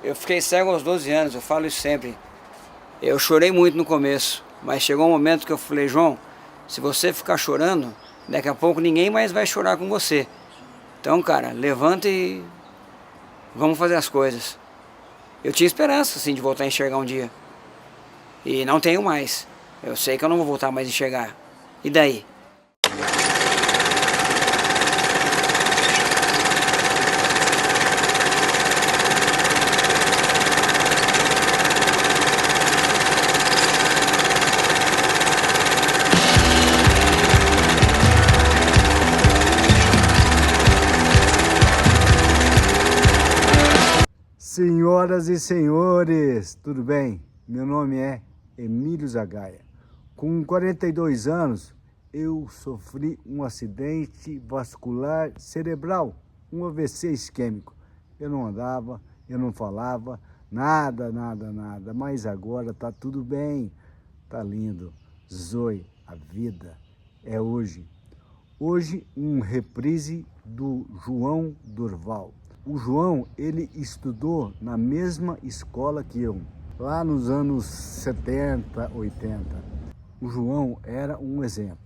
Eu fiquei cego aos 12 anos, eu falo isso sempre. Eu chorei muito no começo, mas chegou um momento que eu falei, João, se você ficar chorando, daqui a pouco ninguém mais vai chorar com você. Então, cara, levanta e vamos fazer as coisas. Eu tinha esperança, assim, de voltar a enxergar um dia. E não tenho mais. Eu sei que eu não vou voltar mais a enxergar. E daí? Senhoras e senhores, tudo bem? Meu nome é Emílio Zagaia. Com 42 anos, eu sofri um acidente vascular cerebral, um AVC isquêmico. Eu não andava, eu não falava, nada, mas agora tá tudo bem, tá lindo. Zoe, a vida é hoje. Hoje, um reprise do João Durval. O João, ele estudou na mesma escola que eu, lá nos anos 70, 80. O João era um exemplo.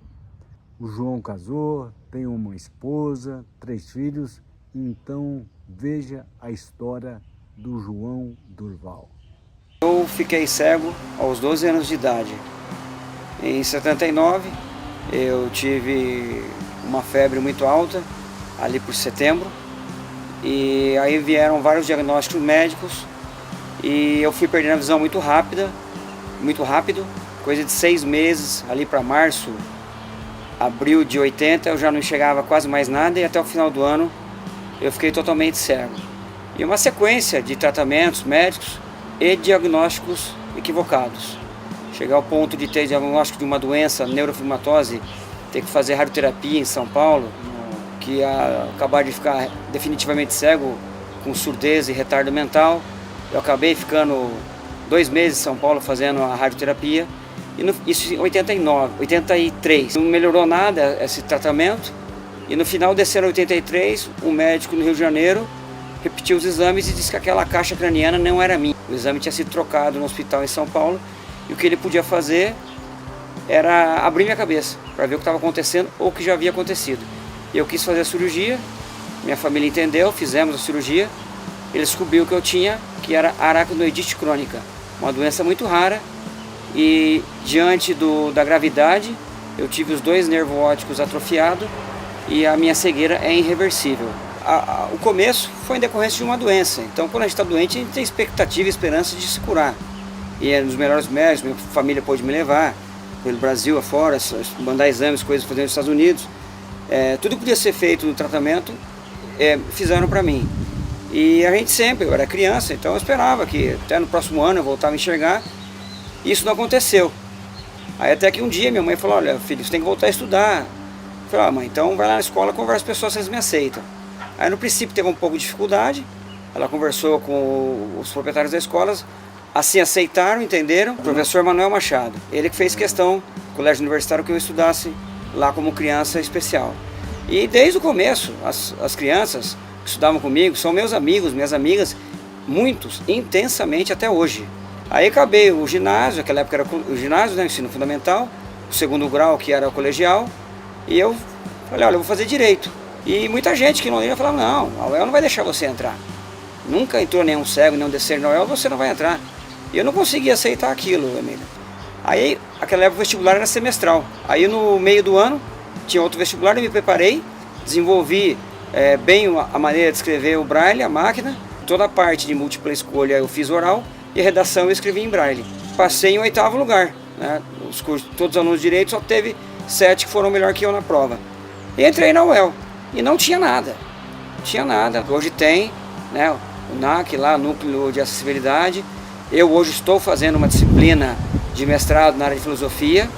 O João casou, tem uma esposa, 3 filhos, então veja a história do João Durval. Eu fiquei cego aos 12 anos de idade. Em 79, eu tive uma febre muito alta, ali por setembro. E aí vieram vários diagnósticos médicos e eu fui perdendo a visão muito rápido, coisa de 6 meses, ali para março, abril de 80, eu já não enxergava quase mais nada e até o final do ano eu fiquei totalmente cego. E uma sequência de tratamentos médicos e diagnósticos equivocados. Chegar ao ponto de ter diagnóstico de uma doença, neurofibromatose, ter que fazer radioterapia em São Paulo, que acabar de ficar definitivamente cego, com surdez e retardo mental. Eu acabei ficando 2 meses em São Paulo fazendo a radioterapia, isso em 83. Não melhorou nada esse tratamento, e no final desse ano 83, um médico no Rio de Janeiro repetiu os exames e disse que aquela caixa craniana não era minha. O exame tinha sido trocado no hospital em São Paulo, e o que ele podia fazer era abrir minha cabeça, para ver o que estava acontecendo ou o que já havia acontecido. Eu quis fazer a cirurgia, minha família entendeu, fizemos a cirurgia. Ele descobriu que eu tinha, que era aracnoidite crônica, uma doença muito rara, e diante da gravidade, eu tive os 2 nervos ópticos atrofiados e a minha cegueira é irreversível. O começo foi em decorrência de uma doença, então quando a gente está doente, a gente tem expectativa e esperança de se curar. E é nos melhores médicos, minha família pôde me levar pelo Brasil afora, mandar exames, coisas fazer nos Estados Unidos. Tudo que podia ser feito no tratamento, fizeram para mim. E a gente sempre, eu era criança, então eu esperava que até no próximo ano eu voltava a enxergar. Isso não aconteceu. Aí até que um dia minha mãe falou, olha filho, você tem que voltar a estudar. Eu falei, mãe, então vai lá na escola, conversa com as pessoas se eles me aceitam. Aí no princípio teve um pouco de dificuldade, ela conversou com os proprietários da escola, assim aceitaram, entenderam. O professor Manuel Machado, ele que fez questão, colégio universitário, que eu estudasse lá como criança especial. E desde o começo, as crianças que estudavam comigo são meus amigos, minhas amigas, muitos, intensamente até hoje. Aí acabei o ginásio, naquela época era o ginásio, né, ensino fundamental, o 2º grau, que era o colegial, e eu falei, olha, eu vou fazer direito. E muita gente que não ia falava, não, a UEL não vai deixar você entrar. Nunca entrou nenhum cego, nenhum deficiente na UEL, você não vai entrar. E eu não conseguia aceitar aquilo, Emília. Aí, aquela época o vestibular era semestral. Aí no meio do ano, tinha outro vestibular, eu me preparei, desenvolvi bem a maneira de escrever o braille, a máquina. Toda a parte de múltipla escolha eu fiz oral e a redação eu escrevi em braille. Passei em 8º lugar, né? Todos os alunos de direito, só teve 7 que foram melhor que eu na prova. E entrei na UEL e não tinha nada. Tinha nada. Hoje tem, né, o NAC lá, Núcleo de Acessibilidade. Eu hoje estou fazendo uma disciplina de mestrado na área de filosofia.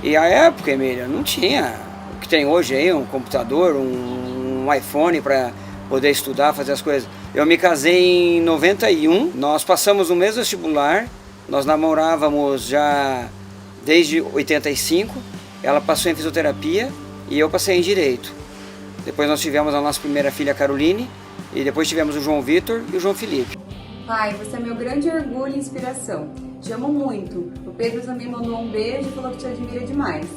E a época, Emília, não tinha o que tem hoje aí, um computador, um iPhone para poder estudar, fazer as coisas. Eu me casei em 91, nós passamos no mesmo vestibular, nós namorávamos já desde 85, ela passou em fisioterapia e eu passei em direito. Depois nós tivemos a nossa primeira filha, Caroline, e depois tivemos o João Vitor e o João Felipe. Pai, você é meu grande orgulho e inspiração. Te amo muito. O Pedro também mandou um beijo e falou que te admira demais.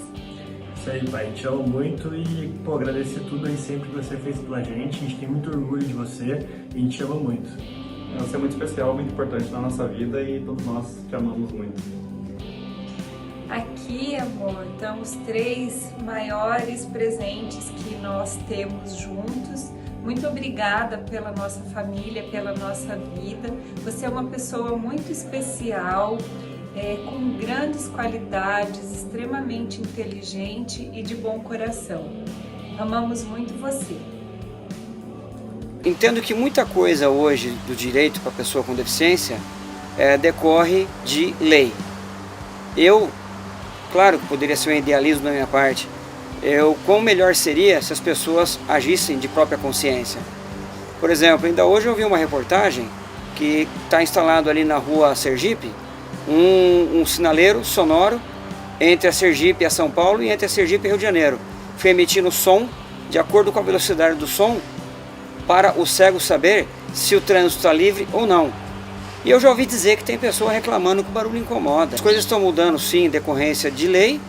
Isso aí, pai. Te amo muito e, agradecer tudo aí sempre que você fez pela gente. A gente tem muito orgulho de você e a gente te ama muito. Você é muito especial, muito importante na nossa vida e todos nós te amamos muito. Aqui, amor, estão os 3 maiores presentes que nós temos juntos. Muito obrigada pela nossa família, pela nossa vida. Você é uma pessoa muito especial, com grandes qualidades, extremamente inteligente e de bom coração. Amamos muito você. Entendo que muita coisa hoje do direito para a pessoa com deficiência decorre de lei. Eu, claro que poderia ser um idealismo da minha parte, quão melhor seria se as pessoas agissem de própria consciência. Por exemplo, ainda hoje eu vi uma reportagem que está instalado ali na rua Sergipe, um sinaleiro sonoro entre a Sergipe e a São Paulo e entre a Sergipe e Rio de Janeiro, foi emitindo som de acordo com a velocidade do som para o cego saber se o trânsito está livre ou não. E eu já ouvi dizer que tem pessoa reclamando que o barulho incomoda. As coisas estão mudando sim em decorrência de lei.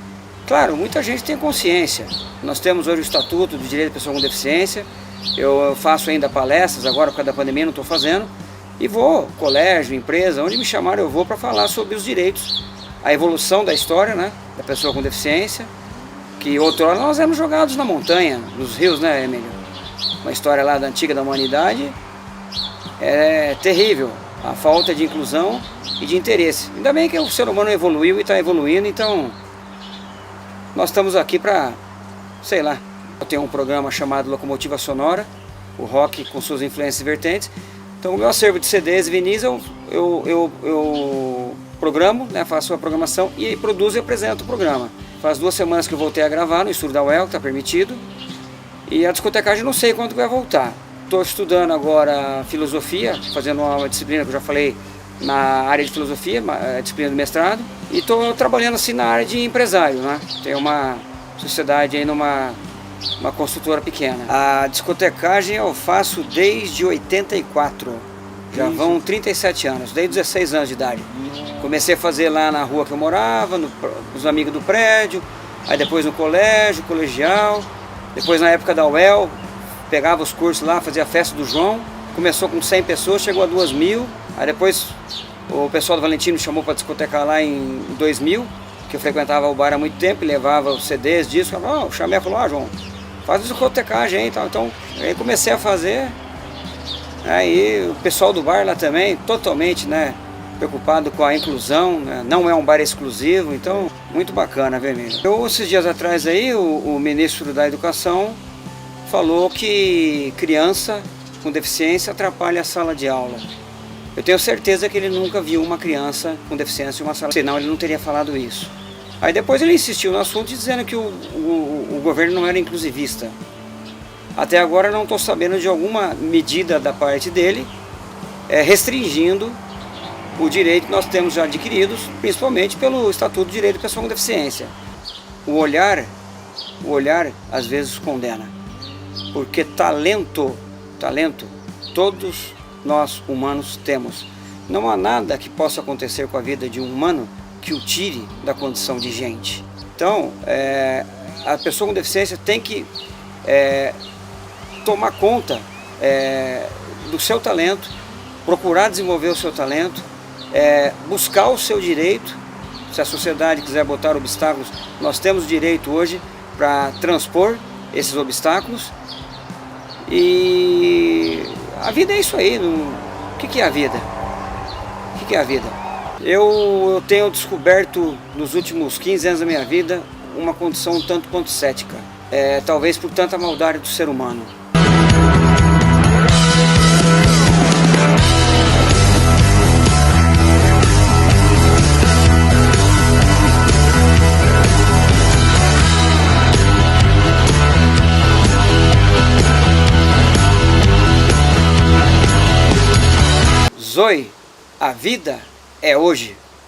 Claro, muita gente tem consciência. Nós temos hoje o Estatuto do Direito da Pessoa com Deficiência. Eu faço ainda palestras, agora por causa da pandemia não estou fazendo. E vou, colégio, empresa, onde me chamarem eu vou para falar sobre os direitos. A evolução da história, né, da pessoa com deficiência. Que outrora nós éramos jogados na montanha, nos rios, né, Emílio? Uma história lá da antiga da humanidade. É terrível a falta de inclusão e de interesse. Ainda bem que o ser humano evoluiu e está evoluindo, então nós estamos aqui para, sei lá, eu tenho um programa chamado Locomotiva Sonora, o rock com suas influências e vertentes. Então o meu acervo de CDs e vinis eu programo, né, faço a programação e produzo e apresento o programa. Faz 2 semanas que eu voltei a gravar no estúdio da UEL, que está permitido. E a discotecagem não sei quando vai voltar. Estou estudando agora filosofia, fazendo uma disciplina que eu já falei na área de filosofia, disciplina do mestrado. E estou trabalhando assim na área de empresário, né? Tem uma sociedade aí uma construtora pequena. A discotecagem eu faço desde 84. Já vão 37 anos, desde 16 anos de idade. Comecei a fazer lá na rua que eu morava, nos amigos do prédio, aí depois no colégio, colegial. Depois na época da UEL, pegava os cursos lá, fazia a festa do João. Começou com 100 pessoas, chegou a 2.000. Aí depois o pessoal do Valentino me chamou para discotecar lá em 2000, que eu frequentava o bar há muito tempo e levava os CDs, discos. O Chamé falou, João, faz discotecagem aí e tal. Então aí comecei a fazer. Aí o pessoal do bar lá também, totalmente, né, preocupado com a inclusão, né? Não é um bar exclusivo, então muito bacana, Vermelho. Esses dias atrás aí, o ministro da Educação falou que criança com deficiência atrapalha a sala de aula. Eu tenho certeza que ele nunca viu uma criança com deficiência em uma sala, senão ele não teria falado isso. Aí depois ele insistiu no assunto dizendo que o governo não era inclusivista. Até agora não estou sabendo de alguma medida da parte dele restringindo o direito que nós temos já adquiridos, principalmente pelo Estatuto do Direito da Pessoa com Deficiência. O olhar às vezes condena, porque talento, todos nós humanos temos. Não há nada que possa acontecer com a vida de um humano que o tire da condição de gente. Então, a pessoa com deficiência tem que tomar conta do seu talento, procurar desenvolver o seu talento, buscar o seu direito. Se a sociedade quiser botar obstáculos, nós temos direito hoje para transpor esses obstáculos. E a vida é isso aí. O que é a vida? O que é a vida? Eu tenho descoberto nos últimos 15 anos da minha vida uma condição um tanto quanto cética. Talvez por tanta maldade do ser humano. Zoe, a vida é hoje.